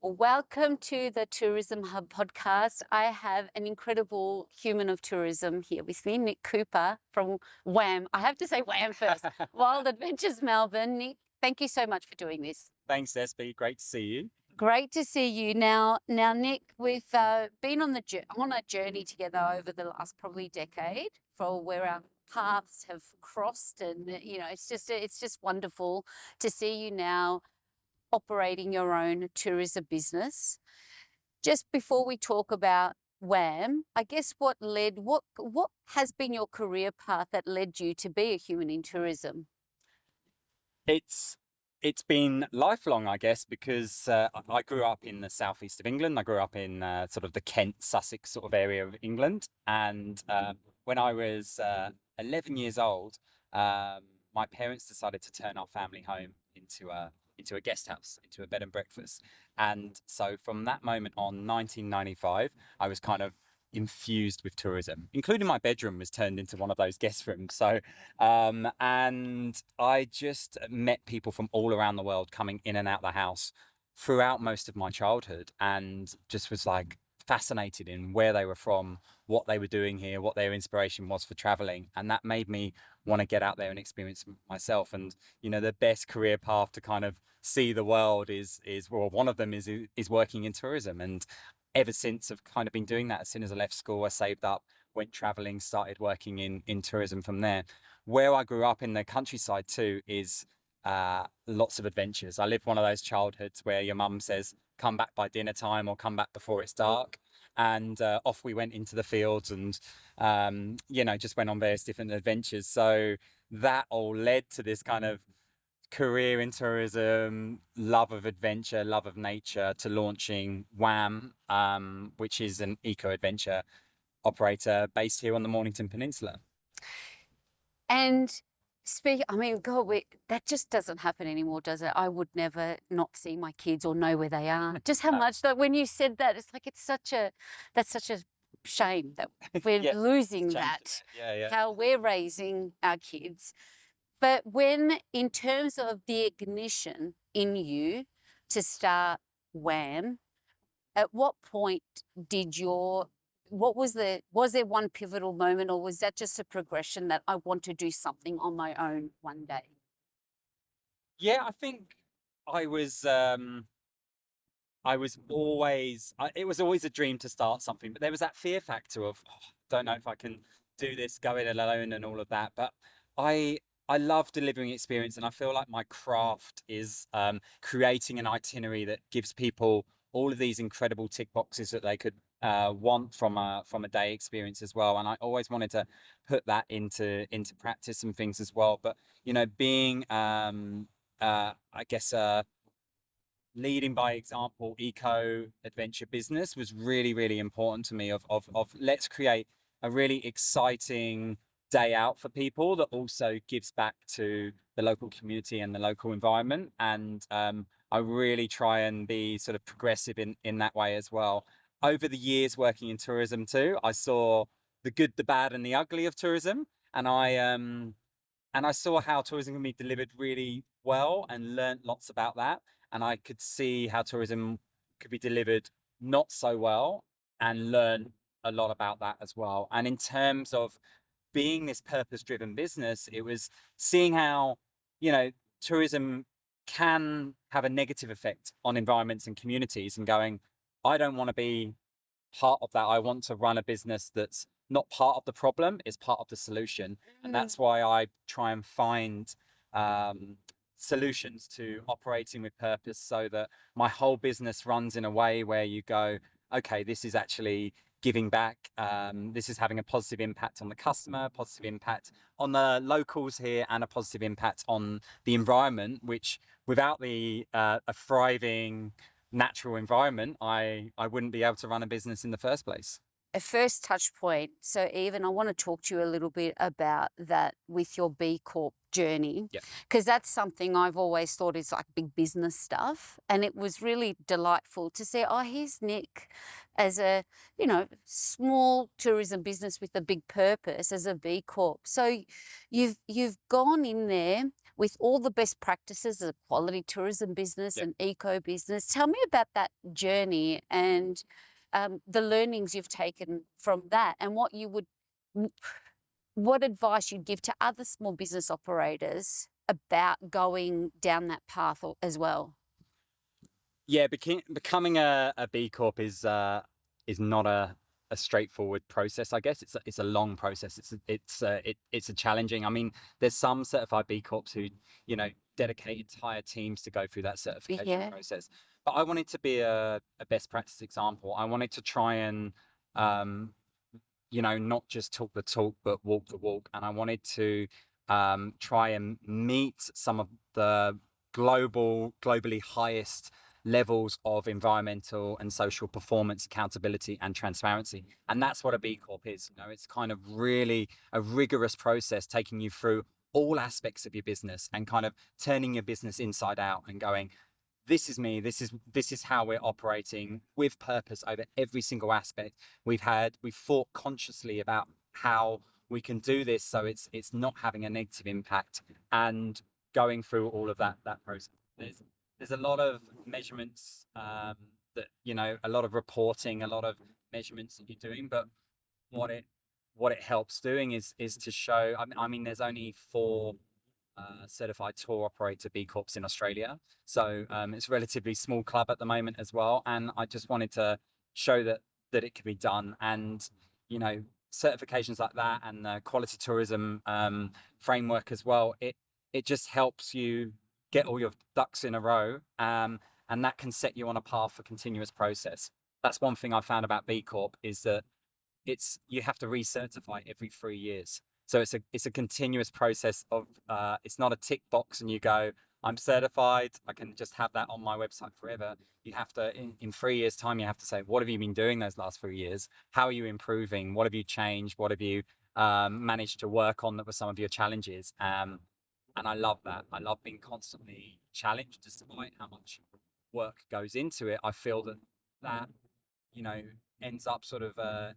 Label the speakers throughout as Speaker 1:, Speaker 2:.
Speaker 1: Welcome to the Tourism Hub podcast. I have an incredible human of tourism here with me, Nick Cooper from Wham. I have to say Wham first. Wild Adventures Melbourne. Nick, thank you so much for doing this.
Speaker 2: Thanks, Despina. Great to see you.
Speaker 1: Great to see you. Now, Nick, we've been on a journey together over the last probably decade, for where our paths have crossed, and it's just wonderful to see you now operating your own tourism business. Just before we talk about Wham, I guess what has been your career path that led you to be a human in tourism?
Speaker 2: It's been lifelong, I guess, because I grew up in the southeast of England. I grew up in sort of the Kent, Sussex sort of area of England. And when I was 11 years old, my parents decided to turn our family home into a guest house, into a bed and breakfast. And so from that moment on, 1995, I was kind of infused with tourism, including my bedroom was turned into one of those guest rooms. So, and I just met people from all around the world coming in and out the house throughout most of my childhood, and just was like fascinated in where they were from, what they were doing here, what their inspiration was for traveling. And that made me want to get out there and experience myself. And the best career path to kind of see the world is well, one of them is working in tourism. And ever since I've kind of been doing that. As soon as I left school, I saved up, went traveling, started working in tourism from there. Where I grew up in the countryside too is lots of adventures. I lived one of those childhoods where your mum says, come back by dinner time or come back before it's dark. And off we went into the fields and, just went on various different adventures. So that all led to this kind of career in tourism, love of adventure, love of nature, to launching Wham, which is an eco-adventure operator based here on the Mornington Peninsula.
Speaker 1: And God, that just doesn't happen anymore, does it? I would never not see my kids or know where they are. Just how much, though, when you said that, it's like that's such a shame that we're losing that. How we're raising our kids. But in terms of the ignition in you to start Wham, at what point was there one pivotal moment, or was that just a progression that I want to do something on my own one day?
Speaker 2: Yeah, I think it was always a dream to start something, but there was that fear factor of, don't know if I can do this, go it alone and all of that. But I love delivering experience, and I feel like my craft is creating an itinerary that gives people all of these incredible tick boxes that they could want from a day experience as well. And I always wanted to put that into practice and things as well. But being I guess leading by example, eco adventure business was really, really important to me. Of let's create a really exciting day out for people that also gives back to the local community and the local environment. And I really try and be sort of progressive in that way as well. Over the years working in tourism too, I saw the good, the bad, and the ugly of tourism, and I saw how tourism can be delivered really well and learnt lots about that. And I could see how tourism could be delivered not so well and learn a lot about that as well. And in terms of being this purpose-driven business, it was seeing how, tourism can have a negative effect on environments and communities, and going, I don't want to be part of that. I want to run a business that's not part of the problem, is part of the solution. And that's why I try and find solutions to operating with purpose, so that my whole business runs in a way where you go, okay, this is actually giving back. This is having a positive impact on the customer, positive impact on the locals here, and a positive impact on the environment, which without a thriving natural environment, I wouldn't be able to run a business in the first place.
Speaker 1: A first touch point. So even I want to talk to you a little bit about that with your B Corp journey, because that's something I've always thought is like big business stuff. And it was really delightful to see, here's Nick as a, small tourism business with a big purpose as a B Corp. So you've gone in there with all the best practices of quality tourism business
Speaker 2: Yeah.
Speaker 1: and eco business. Tell me about that journey and the learnings you've taken from that, and what advice you'd give to other small business operators about going down that path as well.
Speaker 2: Yeah, becoming a B Corp is not a straightforward process. I guess it's a long process. It's a challenging. I mean, there's some certified B Corps who dedicate entire teams to go through that certification process. But I wanted to be a best practice example. I wanted to try and not just talk the talk, but walk the walk. And I wanted to try and meet some of the globally highest levels of environmental and social performance, accountability and transparency. And that's what a B Corp is. It's kind of really a rigorous process taking you through all aspects of your business and kind of turning your business inside out and going, this is me, this is how we're operating with purpose over every single aspect. We've thought consciously about how we can do this so it's not having a negative impact, and going through all of that process. There's a lot of measurements that a lot of reporting, a lot of measurements that you're doing, but what it helps doing is to show. I mean, there's only 4 certified tour operator B Corps in Australia, so it's a relatively small club at the moment as well. And I just wanted to show that it could be done, and certifications like that and the quality tourism framework as well. It just helps you get all your ducks in a row, and that can set you on a path for continuous process. That's one thing I found about B Corp, is that you have to recertify every 3 years. So it's a continuous process of it's not a tick box and you go, I'm certified, I can just have that on my website forever. You have to, in 3 years' time, you have to say, what have you been doing those last 3 years? How are you improving? What have you changed? What have you managed to work on that were some of your challenges? And I love that. I love being constantly challenged, despite how much work goes into it. I feel that ends up sort of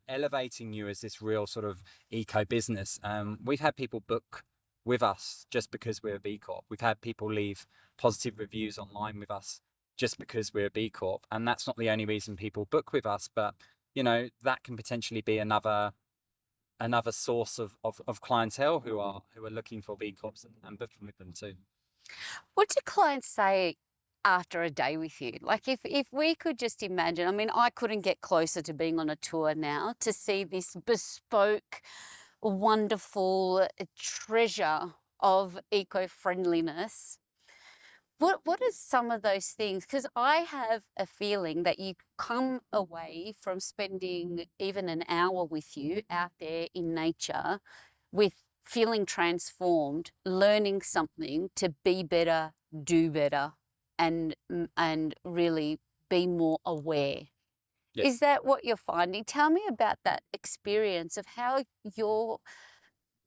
Speaker 2: elevating you as this real sort of eco business. We've had people book with us just because we're a B Corp. We've had people leave positive reviews online with us just because we're a B Corp. And that's not the only reason people book with us, but that can potentially be another source of clientele who are looking for B Corps and booking with them too.
Speaker 1: What do clients say after a day with you? Like if we could just imagine, I mean, I couldn't get closer to being on a tour now to see this bespoke, wonderful treasure of eco-friendliness. What are some of those things? Because I have a feeling that you come away from spending even an hour with you out there in nature with feeling transformed, learning something to be better, do better, and really be more aware.
Speaker 2: Yeah.
Speaker 1: Is that what you're finding? Tell me about that experience of how your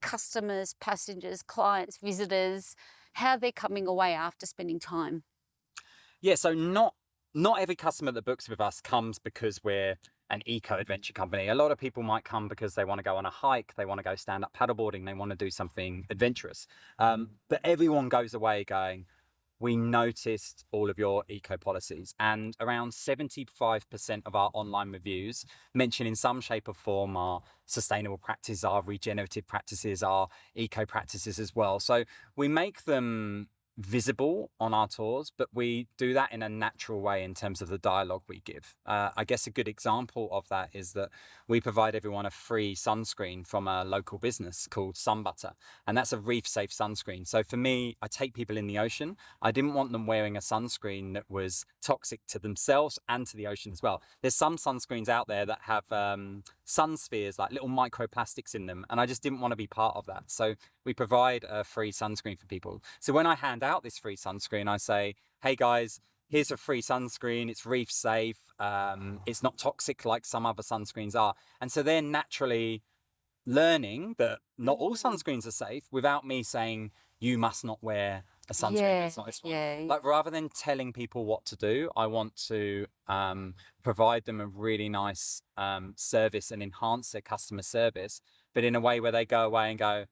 Speaker 1: customers, passengers, clients, visitors, how they're coming away after spending time.
Speaker 2: Yeah, so not every customer that books with us comes because we're an eco adventure company. A lot of people might come because they want to go on a hike, they want to go stand up paddleboarding, they want to do something adventurous. But everyone goes away going, we noticed all of your eco policies, and around 75% of our online reviews mention in some shape or form our sustainable practices, our regenerative practices, our eco practices as well. So we make them visible on our tours, but we do that in a natural way in terms of the dialogue we give. I guess a good example of that is that we provide everyone a free sunscreen from a local business called Sun Butter, and that's a reef safe sunscreen. So for me, I take people in the ocean. I didn't want them wearing a sunscreen that was toxic to themselves and to the ocean as well. There's some sunscreens out there that have sun spheres, like little microplastics in them, and I just didn't want to be part of that. So we provide a free sunscreen for people. So when I hand out this free sunscreen, I say, hey guys, here's a free sunscreen. It's reef safe. It's not toxic like some other sunscreens are. And so they're naturally learning that not all sunscreens are safe without me saying, you must not wear a sunscreen. It's not this one.
Speaker 1: Yeah.
Speaker 2: Like, rather than telling people what to do, I want to provide them a really nice service and enhance their customer service, but in a way where they go away and go,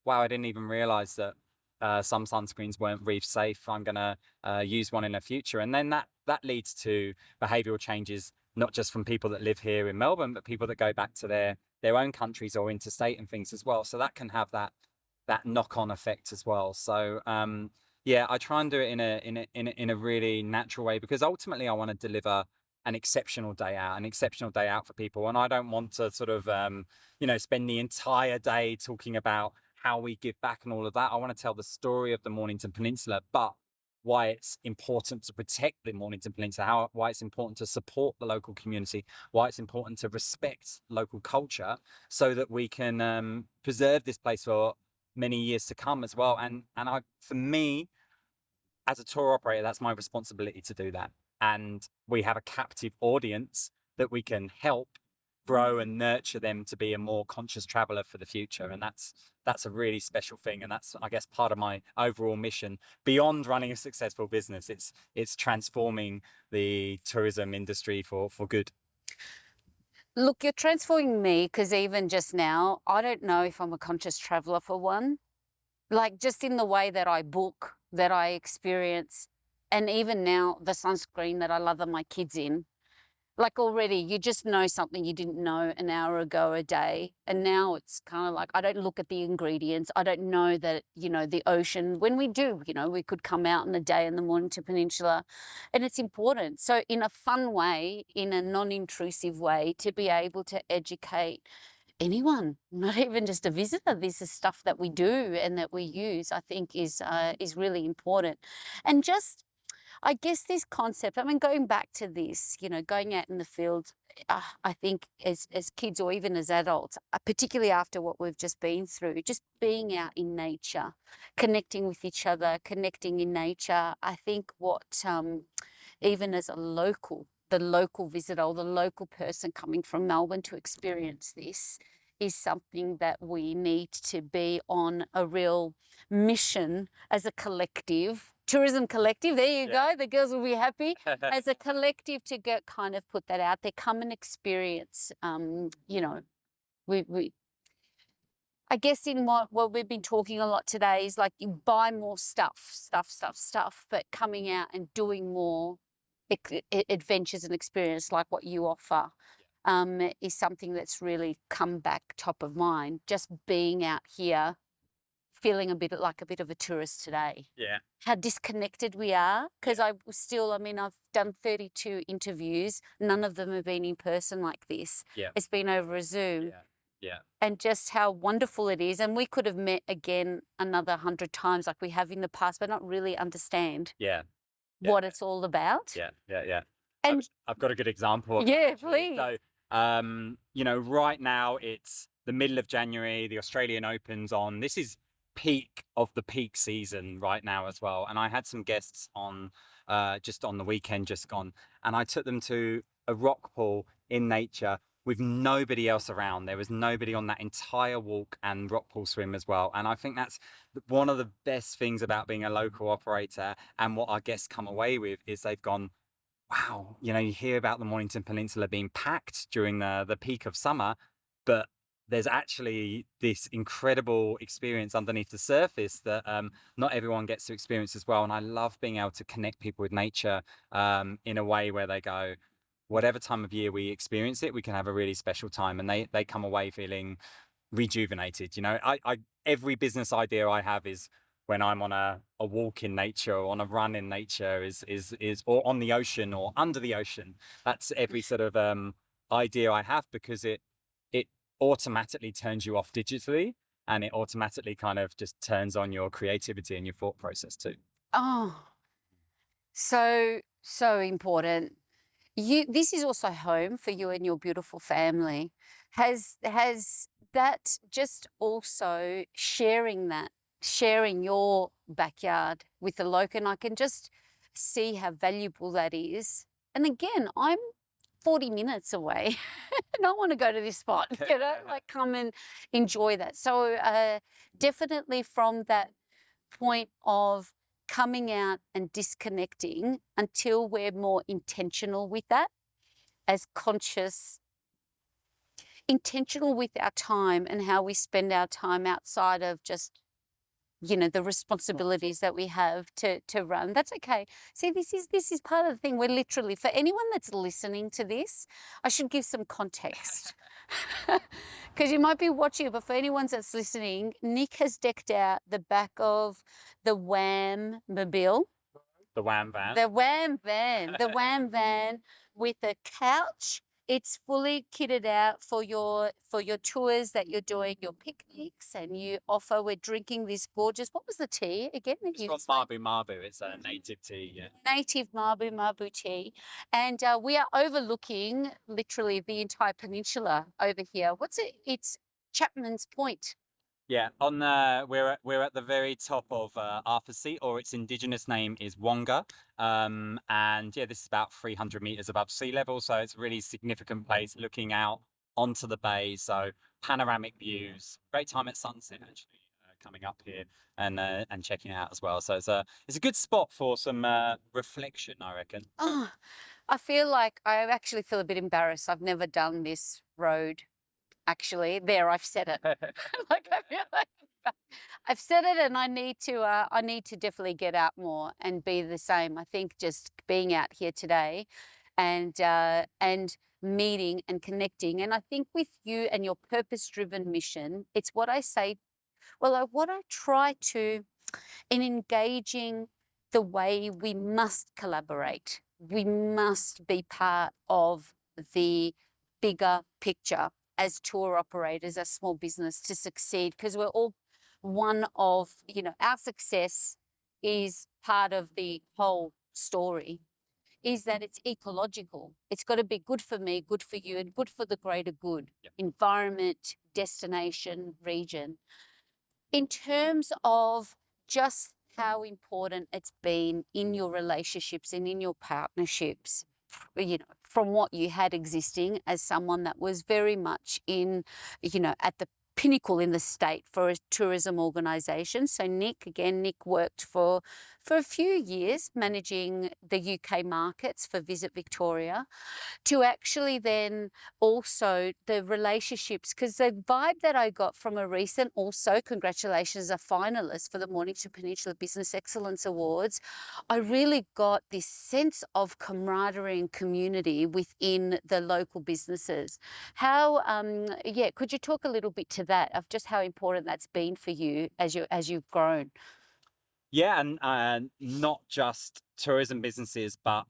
Speaker 2: wow, I didn't even realize that some sunscreens weren't reef safe. I'm going to use one in the future. And then that leads to behavioural changes, not just from people that live here in Melbourne, but people that go back to their own countries or interstate and things as well. So that can have that knock-on effect as well. So yeah, I try and do it in a really natural way, because ultimately I want to deliver an exceptional day out for people. And I don't want to sort of spend the entire day talking about how we give back and all of that. I want to tell the story of the Mornington Peninsula, but why it's important to protect the Mornington Peninsula, why it's important to support the local community, why it's important to respect local culture, so that we can preserve this place for many years to come as well. And for me, as a tour operator, that's my responsibility to do that. And we have a captive audience that we can help grow and nurture them to be a more conscious traveler for the future. And that's a really special thing. And that's, I guess, part of my overall mission beyond running a successful business. It's transforming the tourism industry for good.
Speaker 1: Look, you're transforming me, because even just now, I don't know if I'm a conscious traveler for one. Like, just in the way that I book, that I experience, and even now the sunscreen that I lather my kids in. Like, already you just know something you didn't know an hour ago a day, and now it's kind of like I don't look at the ingredients. I don't know that, the ocean, when we do, we could come out in a day in the Mornington Peninsula, and it's important. So in a fun way, in a non-intrusive way, to be able to educate anyone, not even just a visitor. This is stuff that we do and that we use, I think is really important. And just, I guess, this concept, I mean, going back to this, going out in the field, I think as kids or even as adults, particularly after what we've just been through, just being out in nature, connecting with each other, connecting in nature, I think what, even as the local visitor or the local person coming from Melbourne to experience this, is something that we need to be on a real mission as a collective. Tourism collective, there you go, the girls will be happy. As a collective to kind of put that out there, come and experience, we I guess in what we've been talking a lot today is like, you buy more stuff, but coming out and doing more adventures and experience like what you offer is something that's really come back top of mind. Just being out here, feeling a bit of a tourist today.
Speaker 2: Yeah.
Speaker 1: How disconnected we are, because I've done 32 interviews. None of them have been in person like this.
Speaker 2: Yeah.
Speaker 1: It's been over a Zoom.
Speaker 2: Yeah.
Speaker 1: And just how wonderful it is. And we could have met again another 100 times like we have in the past, but not really understand what it's all about.
Speaker 2: Yeah.
Speaker 1: And
Speaker 2: I've got a good example of
Speaker 1: yeah,
Speaker 2: that, actually.
Speaker 1: please.
Speaker 2: So, right now it's the middle of January, the Australian Open's on. This is peak of the peak season right now as well. And I had some guests on just on the weekend just gone, and I took them to a rock pool in nature with nobody else around. There was nobody on that entire walk and rock pool swim as well. And I think that's one of the best things about being a local operator, and what our guests come away with is they've gone, wow, you hear about the Mornington Peninsula being packed during the peak of summer, but there's actually this incredible experience underneath the surface that not everyone gets to experience as well. And I love being able to connect people with nature in a way where they go, whatever time of year we experience it, we can have a really special time, and they come away feeling rejuvenated. Every business idea I have is when I'm on a walk in nature or on a run in nature is or on the ocean or under the ocean. That's every sort of idea I have, because it automatically turns you off digitally, and it automatically kind of just turns on your creativity and your thought process too.
Speaker 1: Oh, so important. This is also home for you and your beautiful family. Has that just also sharing your backyard with the local, and I can just see how valuable that is. And again, I'm 40 minutes away and I want to go to this spot, like come and enjoy that. So definitely from that point of coming out and disconnecting until we're more intentional with that, as intentional with our time and how we spend our time outside of just the responsibilities that we have to run. That's okay. See, this is part of the thing. We're literally, for anyone that's listening to this, I should give some context. Because you might be watching, but for anyone that's listening, Nick has decked out the back of the Whamdegh,
Speaker 2: The Wham van.
Speaker 1: the Wham van with a couch. It's fully kitted out for your tours that you're doing, your picnics, and you offer. We're drinking this gorgeous. What was the tea again?
Speaker 2: It's called Mabu Mabu. It's a native tea. Yeah.
Speaker 1: Native Mabu tea, and we are overlooking literally the entire peninsula over here. What's it? It's Chapman's Point.
Speaker 2: Yeah, on we're at the very top of Arthur's Seat, or its indigenous name is Whamdegh. And yeah, this is about 300 meters above sea level, so it's a really significant place looking out onto the bay. So panoramic views, great time at sunset actually, coming up here and checking it out as well. So it's a good spot for some reflection, I reckon.
Speaker 1: Oh, I actually feel a bit embarrassed. I've never done this road. Actually, there, I've said it. Like, I feel like I've said it, and I need to definitely get out more and be the same. I think just being out here today, and meeting and connecting, and I think with you and your purpose-driven mission, it's what I say. Well, what I try to, in engaging the way we must collaborate, we must be part of the bigger picture as tour operators, as small business to succeed, because we're all one of, our success is part of the whole story, is that it's ecological. It's got to be good for me, good for you, and good for the greater good.
Speaker 2: Yep.
Speaker 1: Environment, destination, region. In terms of just how important it's been in your relationships and in your partnerships, from what you had existing as someone that was very much in, at the pinnacle in the state for a tourism organisation. So Nick worked for a few years managing the UK markets for Visit Victoria, to actually then also the relationships, because the vibe that I got from a recent, also congratulations, a finalist for the Mornington Peninsula Business Excellence Awards, I really got this sense of camaraderie and community within the local businesses. How, could you talk a little bit to that, of just how important that's been for you as you've grown?
Speaker 2: Yeah, and not just tourism businesses, but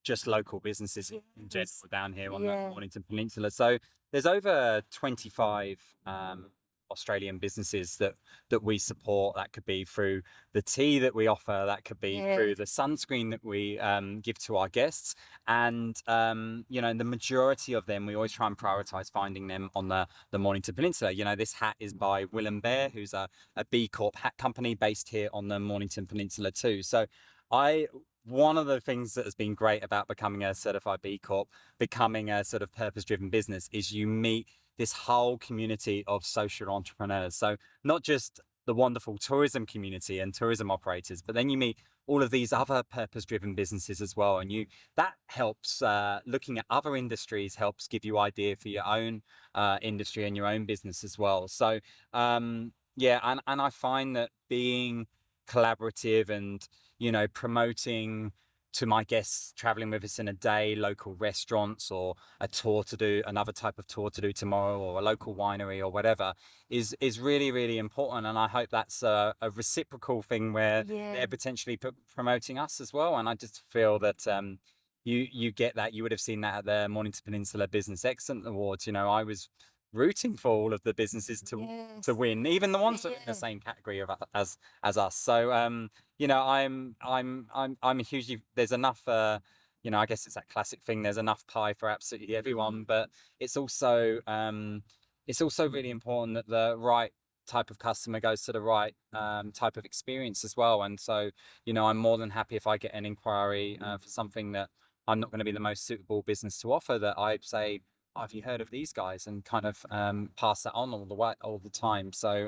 Speaker 2: just local businesses in general down here on the Mornington Peninsula. So there's over 25 Australian businesses that we support. That could be through the tea that we offer, that could be through the sunscreen that we give to our guests, and the majority of them we always try and prioritize finding them on the Mornington Peninsula. This hat is by Whamdegh, who's a B Corp hat company based here on the Mornington Peninsula too. So one of the things that has been great about becoming a certified B Corp, becoming a sort of purpose-driven business, is you meet this whole community of social entrepreneurs. So not just the wonderful tourism community and tourism operators, but then you meet all of these other purpose-driven businesses as well. And that helps, looking at other industries helps give you idea for your own industry and your own business as well. So and I find that being collaborative and promoting to my guests traveling with us in a day, local restaurants, or another type of tour to do tomorrow, or a local winery or whatever, is really, really important. And I hope that's a reciprocal thing where they're potentially promoting us as well. And I just feel that you get that. You would have seen that at the Mornington Peninsula Business Excellence Awards. I was rooting for all of the businesses to win, even the ones that are in the same category as us. So I'm hugely, there's enough I guess it's that classic thing, there's enough pie for absolutely everyone, but it's also really important that the right type of customer goes to the right type of experience as well. And so I'm more than happy if I get an inquiry for something that I'm not going to be the most suitable business to offer, that I'd say, have you heard of these guys, and kind of pass that on all the time. So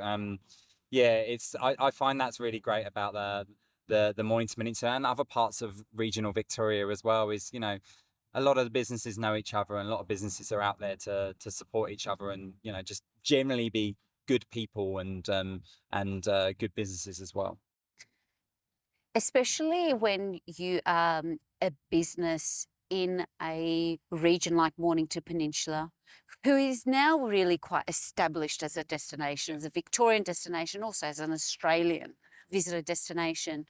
Speaker 2: I find that's really great about the Mornington Peninsula and other parts of regional Victoria as well, is a lot of the businesses know each other, and a lot of businesses are out there to support each other, and just generally be good people and good businesses as well.
Speaker 1: Especially when you are a business in a region like Mornington Peninsula, who is now really quite established as a destination, as a Victorian destination, also as an Australian visitor destination.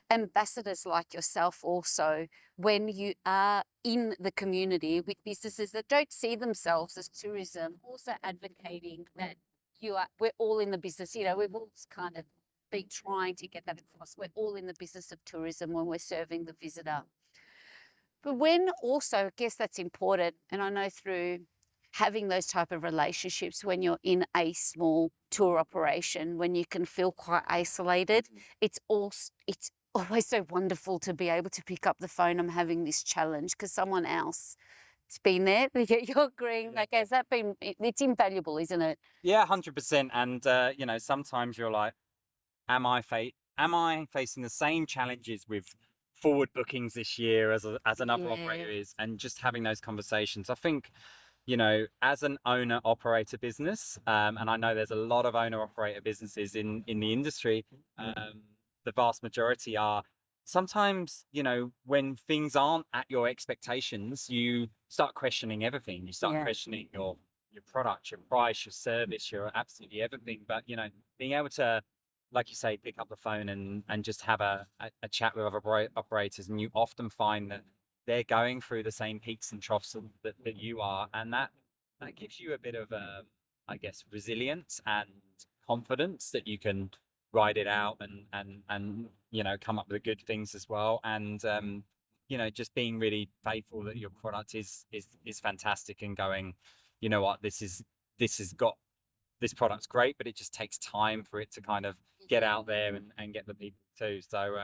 Speaker 1: Ambassadors like yourself also, when you are in the community with businesses that don't see themselves as tourism, also advocating that we're all in the business, we've all kind of been trying to get that across. We're all in the business of tourism when we're serving the visitor. But when also, I guess that's important, and I know through having those type of relationships when you're in a small tour operation, when you can feel quite isolated, it's always so wonderful to be able to pick up the phone. I'm having this challenge because someone else has been there. You're agreeing, like, has that been? It's invaluable, isn't it?
Speaker 2: Yeah, 100%. And sometimes you're like, am I facing the same challenges with forward bookings this year as another operator is, and just having those conversations. I think, as an owner operator business, and I know there's a lot of owner operator businesses in the industry, the vast majority are sometimes, when things aren't at your expectations, you start questioning everything. You start questioning your product, your price, your service, your absolutely everything. But being able to, like you say, pick up the phone and just have a chat with other operators, and you often find that they're going through the same peaks and troughs that you are, and that gives you a bit of I guess, resilience and confidence that you can ride it out and come up with good things as well. And just being really faithful that your product is fantastic, and going, what, this product's great, but it just takes time for it to kind of get out there and get the people too. So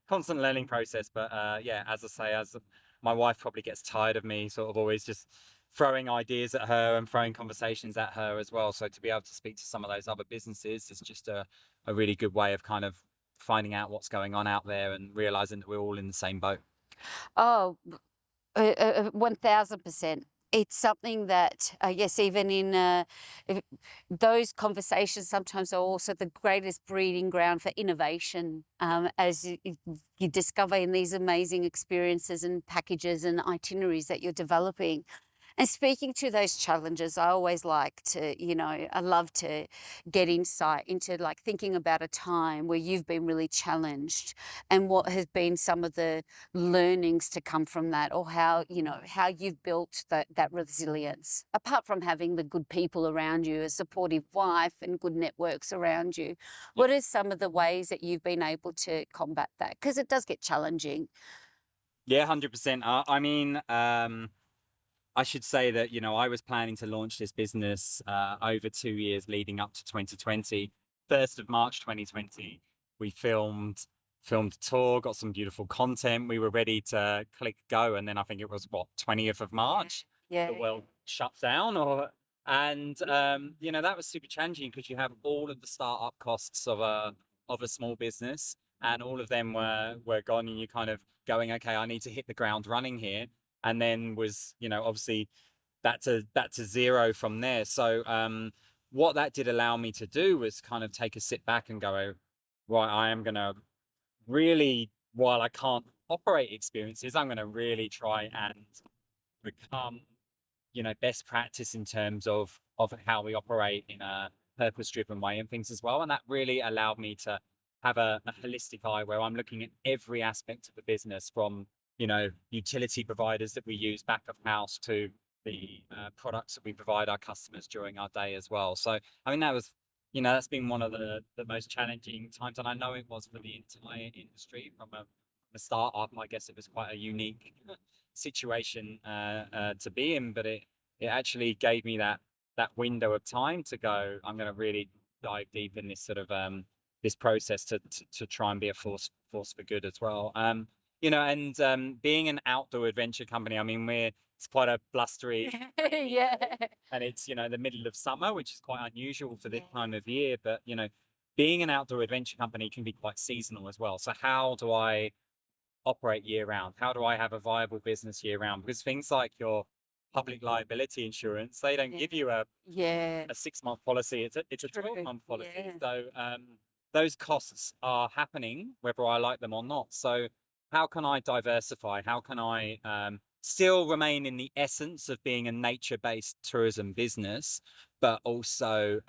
Speaker 2: constant learning process. But as I say, as my wife probably gets tired of me sort of always just throwing ideas at her and throwing conversations at her as well. So to be able to speak to some of those other businesses is just a really good way of kind of finding out what's going on out there and realizing that we're all in the same boat.
Speaker 1: Oh, 1000%. It's something that, yes, even in those conversations sometimes are also the greatest breeding ground for innovation, as you discover in these amazing experiences and packages and itineraries that you're developing. And speaking to those challenges, I always like to, I love to get insight into, like, thinking about a time where you've been really challenged and what has been some of the learnings to come from that, or how you've built that resilience, apart from having the good people around you, a supportive wife and good networks around you. What are some of the ways that you've been able to combat that? Because it does get challenging.
Speaker 2: Yeah, 100%. I mean, I should say that, I was planning to launch this business over 2 years leading up to 2020. 1st of March 2020, we filmed a tour, got some beautiful content. We were ready to click go. And then I think it was, 20th of March, the world shut down. That was super challenging, because you have all of the startup costs of a small business, and all of them were gone, and you kind of going, okay, I need to hit the ground running here. And then was, obviously that's a zero from there. So what that did allow me to do was kind of take a sit back and go, right, I am going to really, while I can't operate experiences, I'm going to really try and become, best practice in terms of how we operate in a purpose-driven way and things as well. And that really allowed me to have a holistic eye, where I'm looking at every aspect of the business, from utility providers that we use back of house to the products that we provide our customers during our day as well. So I mean, that was, that's been one of the most challenging times, and I know it was for the entire industry. From a startup, I guess it was quite a unique situation to be in, but it actually gave me that window of time to go, I'm going to really dive deep in this sort of this process to try and be a force for good as well. Being an outdoor adventure company, I mean, it's quite a blustery, and it's, the middle of summer, which is quite unusual for this time of year. But, being an outdoor adventure company can be quite seasonal as well. So how do I operate year round? How do I have a viable business year round? Because things like your public liability insurance, they don't give you
Speaker 1: Yeah.
Speaker 2: a 6-month policy. It's a
Speaker 1: True.
Speaker 2: 12-month policy.
Speaker 1: Yeah.
Speaker 2: So those costs are happening whether I like them or not. So how can I diversify? How can I still remain in the essence of being a nature-based tourism business, but also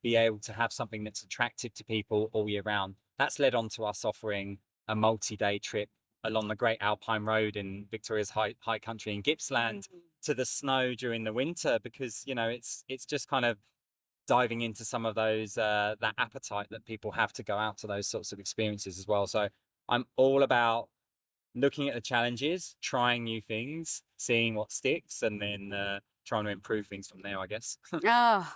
Speaker 2: be able to have something that's attractive to people all year round? That's led on to us offering a multi-day trip along the Great Alpine Road in Victoria's high country in Gippsland to the snow during the winter, because it's just kind of diving into some of those that appetite that people have to go out to those sorts of experiences as well. So I'm all about looking at the challenges, trying new things, seeing what sticks, and then trying to improve things from there, I guess.
Speaker 1: Oh,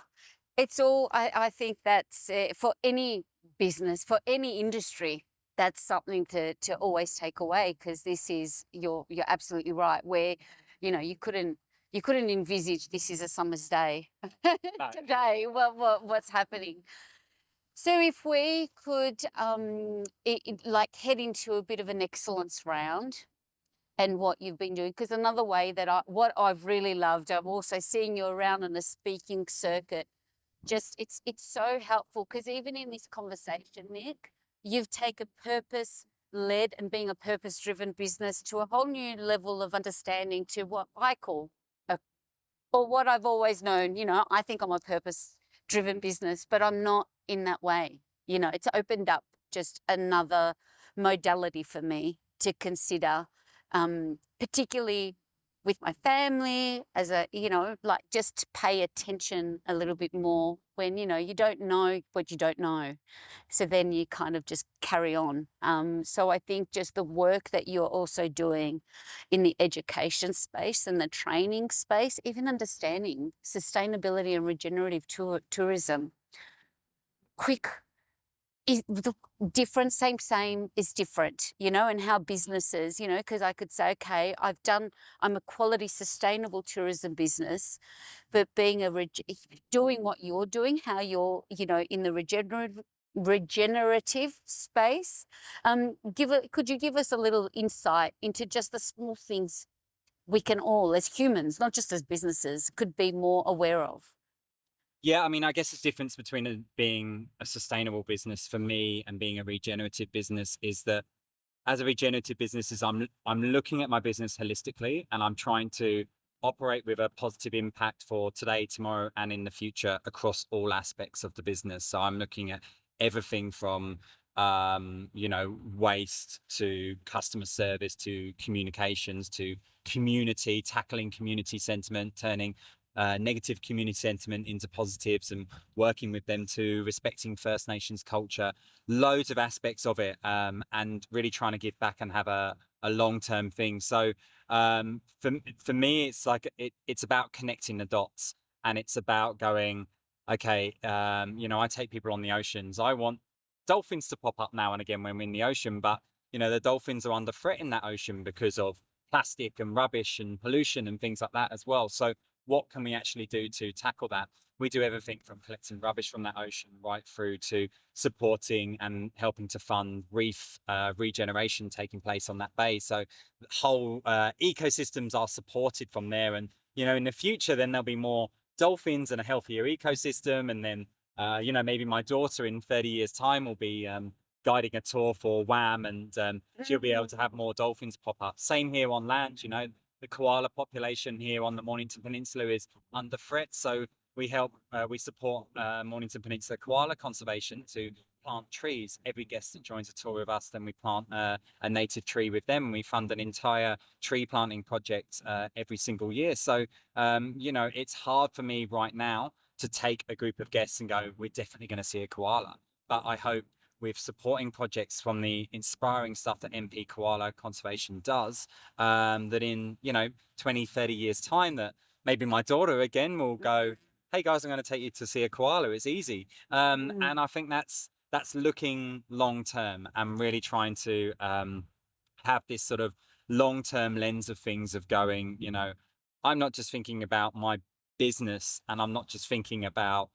Speaker 1: it's all, I think that's for any business, for any industry, that's something to always take away, because this is, you're absolutely right, where, you couldn't envisage this is a summer's day today, what's happening. So if we could like head into a bit of an excellence round and what you've been doing, because another way that what I've really loved, I'm also seeing you around on a speaking circuit. Just it's so helpful, because even in this conversation, Nick, you've taken purpose-led and being a purpose-driven business to a whole new level of understanding, to what I call or what I've always known. I think I'm a purpose-driven business, but I'm not in that way. It's opened up just another modality for me to consider, particularly with my family, as like just to pay attention a little bit more when, you don't know what you don't know. So then you kind of just carry on. So I think just the work that you're also doing in the education space and the training space, even understanding sustainability and regenerative tourism, quick is the different, same is different, and how businesses, because I could say, okay, I'm a quality sustainable tourism business, but being doing what you're doing, how you're, in the regenerative space, could you give us a little insight into just the small things we can all, as humans, not just as businesses, could be more aware of?
Speaker 2: Yeah, I mean, I guess the difference between being a sustainable business for me and being a regenerative business is that as a regenerative business is I'm looking at my business holistically, and I'm trying to operate with a positive impact for today, tomorrow, and in the future across all aspects of the business. So I'm looking at everything from waste to customer service to communications to community, tackling community sentiment, turning negative community sentiment into positives and working with them, to respecting First Nations culture, loads of aspects of it, and really trying to give back and have a long-term thing. So for me, it's like it's about connecting the dots, and it's about going, okay, I take people on the oceans. I want dolphins to pop up now and again when we're in the ocean, but the dolphins are under threat in that ocean because of plastic and rubbish and pollution and things like that as well. So what can we actually do to tackle that? We do everything from collecting rubbish from that ocean right through to supporting and helping to fund reef regeneration taking place on that bay. So whole ecosystems are supported from there. And, in the future, then there'll be more dolphins and a healthier ecosystem. And then, maybe my daughter in 30 years time will be guiding a tour for Whamdegh, and she'll be able to have more dolphins pop up. Same here on land, the koala population here on the Mornington Peninsula is under threat. So we support Mornington Peninsula koala conservation to plant trees. Every guest that joins a tour with us, then we plant a native tree with them. We fund an entire tree planting project every single year. So, it's hard for me right now to take a group of guests and go, we're definitely going to see a koala. But I hope with supporting projects from the inspiring stuff that MP Koala Conservation does, that in, 20, 30 years time, that maybe my daughter again will go, hey guys, I'm going to take you to see a koala. It's easy. And I think that's looking long term and really trying to have this sort of long term lens of things, of going, I'm not just thinking about my business, and I'm not just thinking about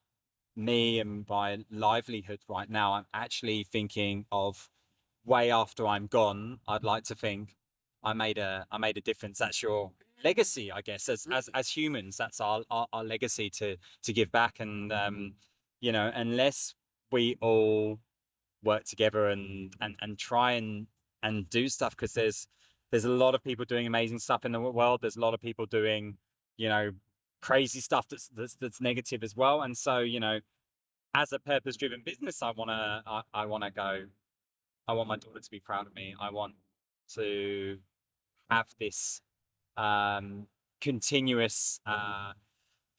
Speaker 2: me and my livelihood right now. I'm actually thinking of way after I'm gone. I'd like to think made a difference. That's your legacy, I guess, as humans. That's our legacy to give back. And you know, unless we all work together and try and do stuff, because there's a lot of people doing amazing stuff in the world. There's a lot of people doing, you know, crazy stuff that's negative as well. And so, you know, as a purpose-driven business, I want my daughter to be proud of me. I want to have this continuous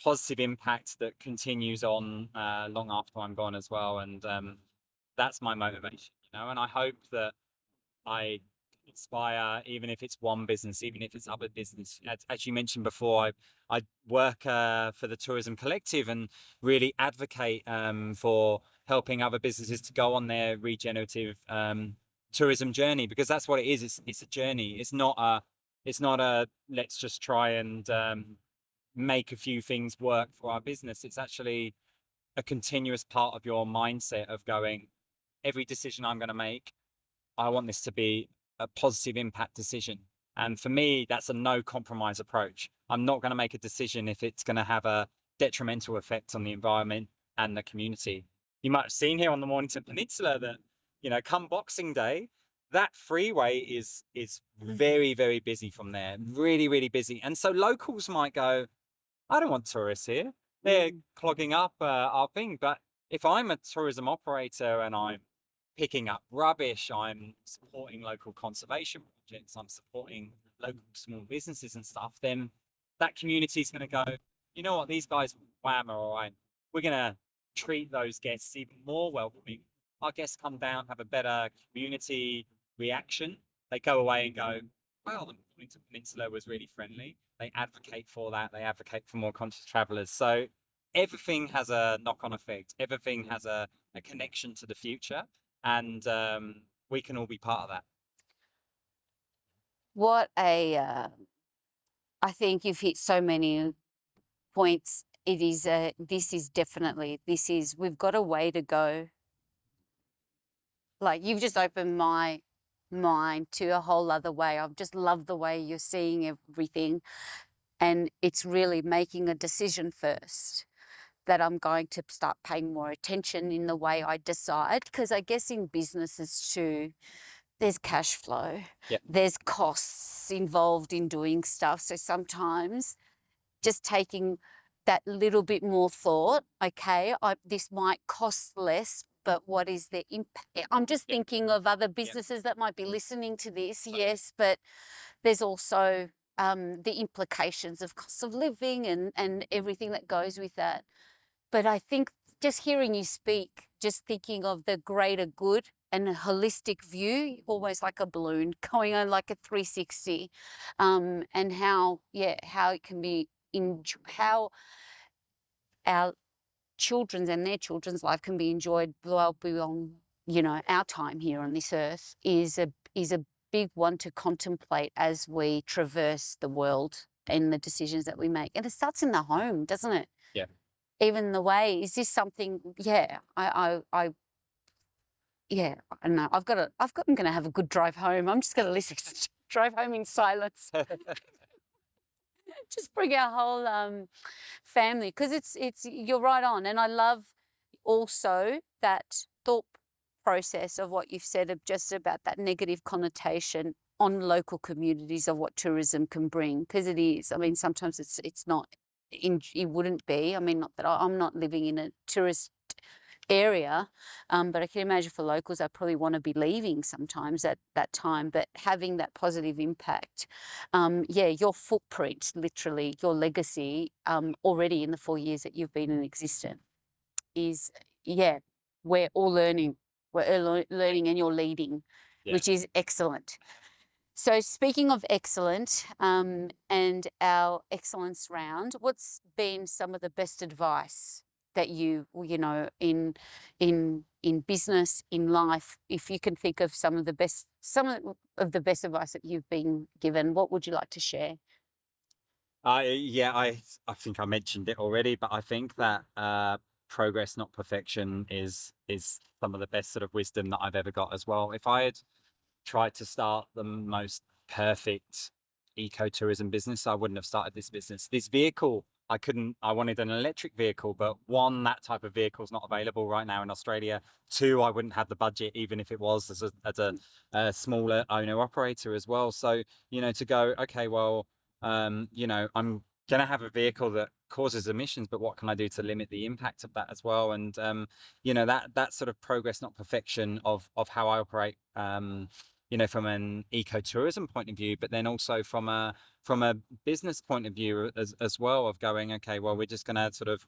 Speaker 2: positive impact that continues on long after I'm gone as well. And that's my motivation, you know. And I hope that I inspire, even if it's one business, even if it's other business. As you mentioned before, I work for the Tourism Collective and really advocate for helping other businesses to go on their regenerative tourism journey, because that's what it is. It's a journey. It's not a let's just try and make a few things work for our business. It's actually a continuous part of your mindset of going, every decision I'm going to make, I want this to be a positive impact decision. And for me, that's a no compromise approach. I'm not going to make a decision if it's going to have a detrimental effect on the environment and the community. You might have seen here on the Mornington Peninsula that, you know, come Boxing Day, that freeway is very, very busy from there. Really, really busy. And so locals might go, I don't want tourists here. They're clogging up our thing. But if I'm a tourism operator and I'm picking up rubbish, I'm supporting local conservation projects, I'm supporting local small businesses and stuff, then that community is going to go, you know what, these guys Wham are all right. We're going to treat those guests even more welcoming. Our guests come down, have a better community reaction. They go away and go, well, the Mornington Peninsula was really friendly. They advocate for that. They advocate for more conscious travellers. So everything has a knock-on effect. Everything has a connection to the future. And we can all be part of that.
Speaker 1: What I think you've hit so many points. It is we've got a way to go. Like, you've just opened my mind to a whole other way. I've just loved the way you're seeing everything. And it's really making a decision first that I'm going to start paying more attention in the way I decide. Because I guess in businesses too, there's cash flow, there's costs involved in doing stuff. So sometimes just taking that little bit more thought, okay, this might cost less, but what is the impact? I'm just thinking of other businesses that might be listening to this, yes, but there's also the implications of cost of living and everything that goes with that. But I think just hearing you speak, just thinking of the greater good and a holistic view, almost like a balloon going on like a 360, and how it can be, how our children's and their children's life can be enjoyed well beyond, you know, our time here on this earth is a big one to contemplate as we traverse the world and the decisions that we make. And it starts in the home, doesn't it?
Speaker 2: Yeah.
Speaker 1: Even the way, is this something? Yeah, I don't know. I'm going to have a good drive home. I'm just going to listen, drive home in silence. Just bring our whole family, because it's you're right on. And I love also that thought process of what you've said of just about that negative connotation on local communities of what tourism can bring, because it is. I mean, sometimes it's not. It wouldn't be. I mean, not that I'm not living in a tourist area, but I can imagine for locals, I probably want to be leaving sometimes at that time, but having that positive impact. Your footprint, literally, your legacy already in the 4 years that you've been in existence is, we're all learning. We're learning and you're leading, which is excellent. So speaking of excellent and our excellence round, what's been some of the best advice that you know, in business, in life, if you can think of some of the best advice that you've been given, what would you like to share?
Speaker 2: I think I mentioned it already, but I think that progress, not perfection, is some of the best sort of wisdom that I've ever got as well. If I had tried to start the most perfect ecotourism business, I wouldn't have started this business. This vehicle, I wanted an electric vehicle, but one, that type of vehicle is not available right now in Australia. Two, I wouldn't have the budget, even if it was as a smaller owner operator as well. So, to go, okay, well, I'm going to have a vehicle that causes emissions, but what can I do to limit the impact of that as well? And, that sort of progress, not perfection of how I operate, from an ecotourism point of view, but then also from a business point of view as well, of going, okay, well, we're just going to sort of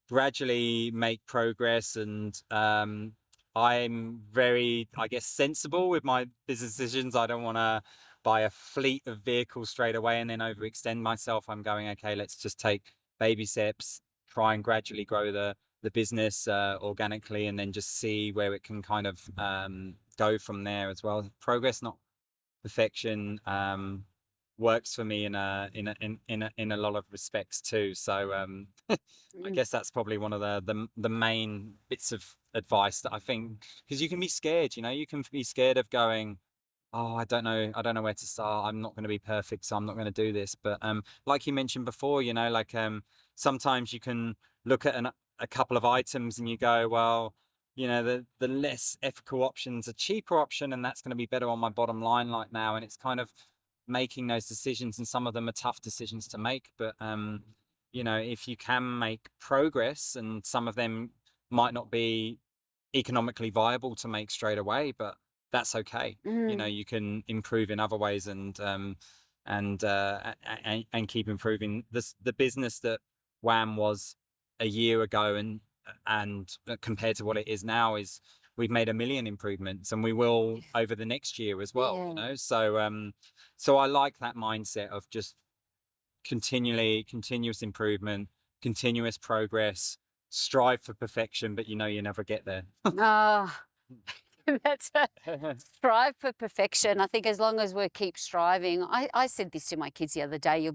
Speaker 2: gradually make progress. And I'm very, I guess, sensible with my business decisions. I don't want to buy a fleet of vehicles straight away and then overextend myself. I'm going, okay, let's just take baby steps, try and gradually grow the business organically, and then just see where it can kind of go from there as well. Progress, not perfection, works for me in a lot of respects too. So I guess that's probably one of the main bits of advice that I think, because you can be scared, you can be scared of going, oh, I don't know where to start. I'm not going to be perfect, so I'm not going to do this. But like you mentioned before, sometimes you can look at a couple of items and you go, well, the less ethical option's a cheaper option, and that's going to be better on my bottom line right now. And it's kind of making those decisions, and some of them are tough decisions to make. But if you can make progress, and some of them might not be economically viable to make straight away, but that's okay. You can improve in other ways, and keep improving. The business that Wham was a year ago, and compared to what it is now, is we've made 1 million improvements, and we will over the next year as well.
Speaker 1: Yeah.
Speaker 2: So I like that mindset of just continuous improvement, continuous progress, strive for perfection, but you never get there.
Speaker 1: Oh, that's strive for perfection. I think as long as we keep striving, I said this to my kids the other day.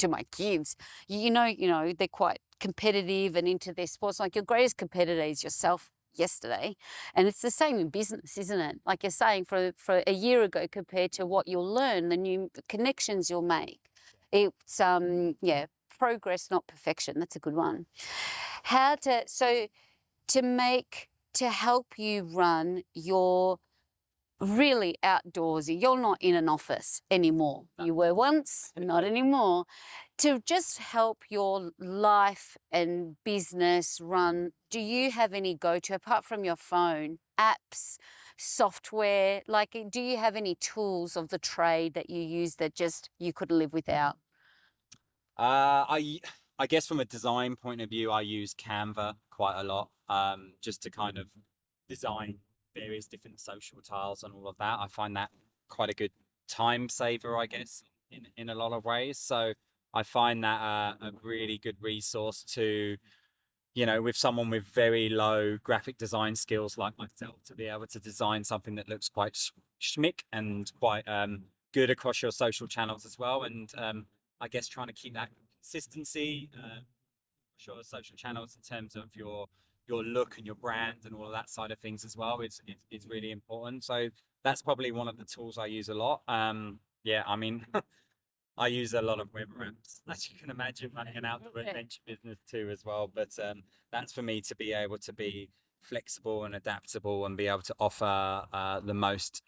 Speaker 1: To my kids, they're quite competitive and into their sports. Like, your greatest competitor is yourself yesterday, and it's the same in business, isn't it? Like you're saying, for a year ago compared to what you'll learn, the new connections you'll make. It's progress, not perfection. That's a good one. To help you run your really outdoorsy, you're not in an office anymore. You were once, not anymore. To just help your life and business run, do you have any go-to, apart from your phone, apps, software? Like, do you have any tools of the trade that you use that just you couldn't live without?
Speaker 2: I guess from a design point of view, I use Canva quite a lot, just to kind of design various different social tiles and all of that. I find that quite a good time saver, I guess, in a lot of ways. So I find that a really good resource to, with someone with very low graphic design skills like myself, to be able to design something that looks quite schmick and quite good across your social channels as well. And I guess trying to keep that consistency across your social channels in terms of your look and your brand and all of that side of things as well is really important. So that's probably one of the tools I use a lot. I mean, I use a lot of web apps, as you can imagine, running an outdoor adventure business too as well. But that's for me to be able to be flexible and adaptable and be able to offer the most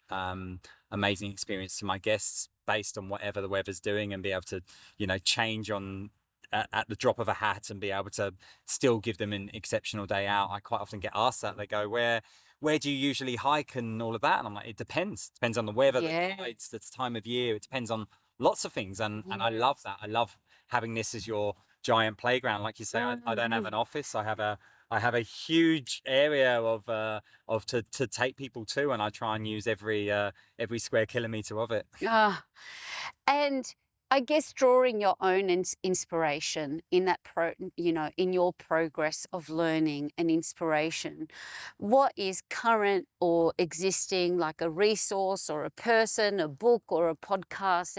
Speaker 2: amazing experience to my guests based on whatever the weather's doing, and be able to, change on at the drop of a hat and be able to still give them an exceptional day out. I quite often get asked that. They go, where do you usually hike and all of that? And I'm like, it depends. Depends on the weather, the tides, the time of year. It depends on lots of things. And I love that. I love having this as your giant playground. Like you say, I don't have an office. I have a huge area to take people to, and I try and use every square kilometer of it.
Speaker 1: And I guess drawing your own inspiration in that in your progress of learning and inspiration, what is current or existing, like a resource or a person, a book or a podcast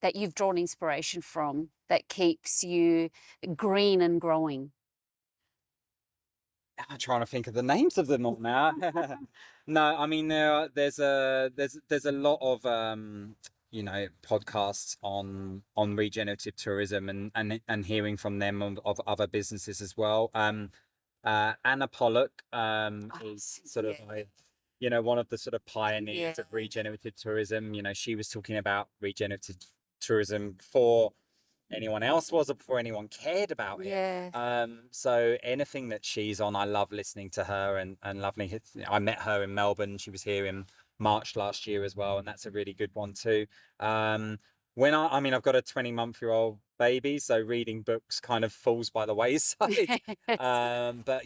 Speaker 1: that you've drawn inspiration from, that keeps you green and growing?
Speaker 2: I'm trying to think of the names of them all now. No, I mean there's a lot of podcasts on regenerative tourism and hearing from them of other businesses as well. Anna Pollock is sort of
Speaker 1: Yeah.
Speaker 2: like, one of the sort of pioneers
Speaker 1: Yeah.
Speaker 2: of regenerative tourism. She was talking about regenerative tourism before anyone else was or before anyone cared about it.
Speaker 1: Yeah.
Speaker 2: So anything that she's on, I love listening to her and lovely. I met her in Melbourne. She was here in March last year as well, and that's a really good one too. When I mean, I've got a 20-month-old baby, so reading books kind of falls by the wayside. But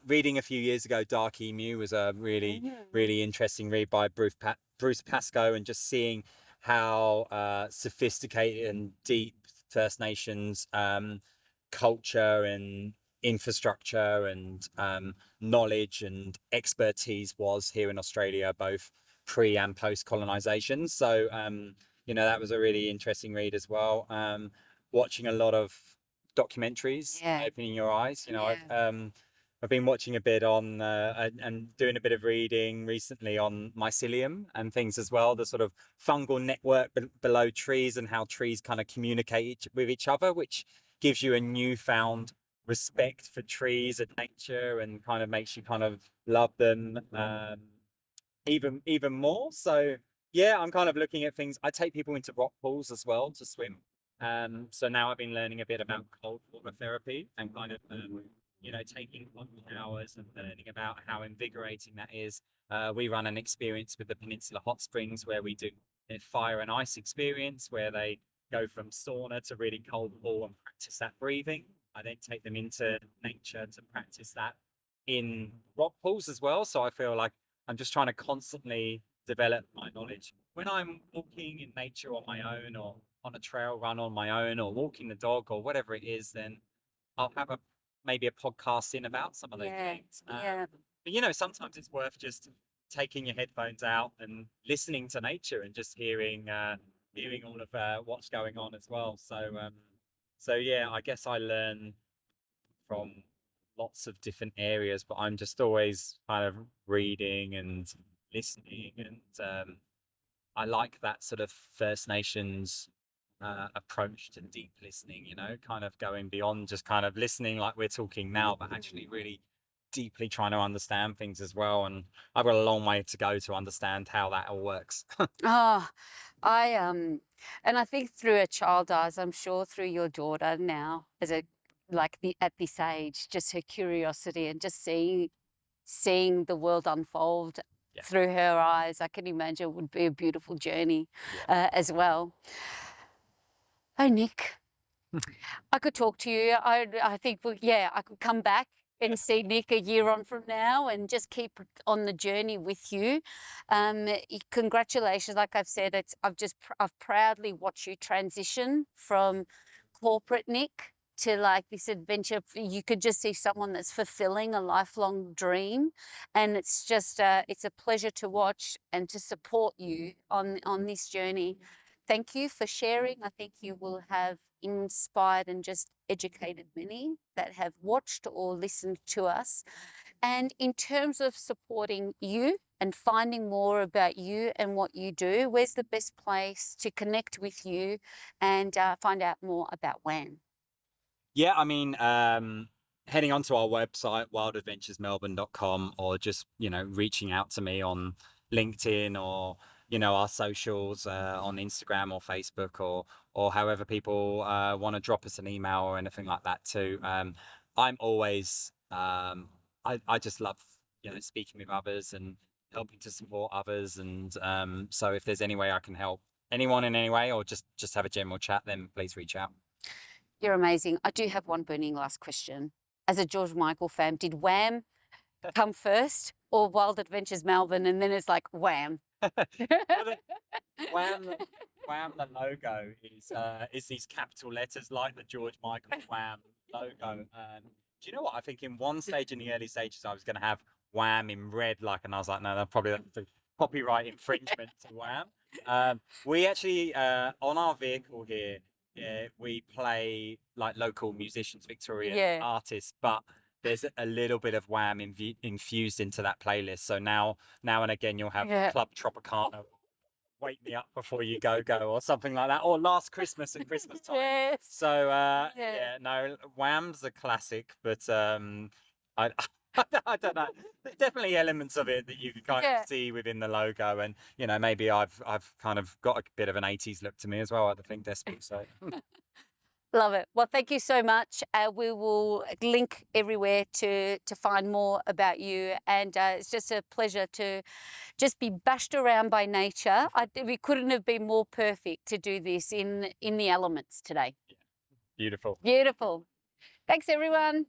Speaker 2: reading a few years ago, Dark Emu was a really interesting read by Bruce Pascoe, and just seeing how sophisticated and deep First Nations culture and infrastructure and knowledge and expertise was here in Australia, both pre and post colonization. So that was a really interesting read as well. Watching a lot of documentaries, opening your eyes. I've been watching a bit on and doing a bit of reading recently on mycelium and things as well, the sort of fungal network below trees and how trees kind of communicate with each other, which gives you a newfound respect for trees and nature and kind of makes you kind of love them even more. So yeah, I'm kind of looking at things. I take people into rock pools as well to swim. So now I've been learning a bit about cold water therapy and kind of taking hours and learning about how invigorating that is. We run an experience with the Peninsula Hot Springs where we do a fire and ice experience where they go from sauna to really cold pool and practice that breathing. I then take them into nature to practice that in rock pools as well. So I feel like I'm just trying to constantly develop my knowledge. When I'm walking in nature on my own or on a trail run on my own or walking the dog or whatever it is, then I'll have maybe a podcast in about some of those things. But sometimes it's worth just taking your headphones out and listening to nature and just hearing all of what's going on as well. So yeah, I guess I learn from lots of different areas, but I'm just always kind of reading and listening, and I like that sort of First Nations approach to deep listening, kind of going beyond just kind of listening like we're talking now, but actually really deeply trying to understand things as well. And I've got a long way to go to understand how that all works.
Speaker 1: Oh, I and I think through a child eyes, I'm sure through your daughter now, at this age, just her curiosity and just seeing the world unfold through her eyes, I can imagine would be a beautiful journey as well. Oh, Nick, I could talk to you. I think, I could come back and see Nick a year on from now and just keep on the journey with you. Congratulations. Like I've said, I've proudly watched you transition from corporate Nick to like this adventure. You could just see someone that's fulfilling a lifelong dream, and it's just it's a pleasure to watch and to support you on this journey. Thank you for sharing. I think you will have inspired and just educated many that have watched or listened to us. And in terms of supporting you and finding more about you and what you do, where's the best place to connect with you and find out more about Wham?
Speaker 2: Yeah, I mean, heading onto our website, wildadventuresmelbourne.com, or just, reaching out to me on LinkedIn or, our socials on Instagram or Facebook or however people want to drop us an email or anything like that too. I'm always, I just love, speaking with others and helping to support others. And so if there's any way I can help anyone in any way or just have a general chat, then please reach out.
Speaker 1: You're amazing. I do have one burning last question. As a George Michael fan, did Wham come first or Wild Adventures Melbourne, and then it's like Wham?
Speaker 2: Wham, the logo is these capital letters like the George Michael Wham logo. Do you know what? I think in one stage, in the early stages, I was going to have Wham in red, and I was like, no, that's probably the copyright infringement to Wham. We actually, on our vehicle here, we play like local musicians, Victorian artists, but there's a little bit of Wham infused into that playlist. So now and again, you'll have Club Tropicana, Wake Me Up Before You Go, or something like that, or Last Christmas at Christmas time.
Speaker 1: Yes.
Speaker 2: So yeah, no, Wham's a classic, but I I don't know. There's definitely elements of it that you can kind of see within the logo, and you know, maybe I've kind of got a bit of an 80s look to me as well. I think Despina. So.
Speaker 1: Love it. Well, thank you so much. We will link everywhere to find more about you, and it's just a pleasure to just be bashed around by nature. We couldn't have been more perfect to do this in the elements today.
Speaker 2: Beautiful.
Speaker 1: Beautiful. Thanks, everyone.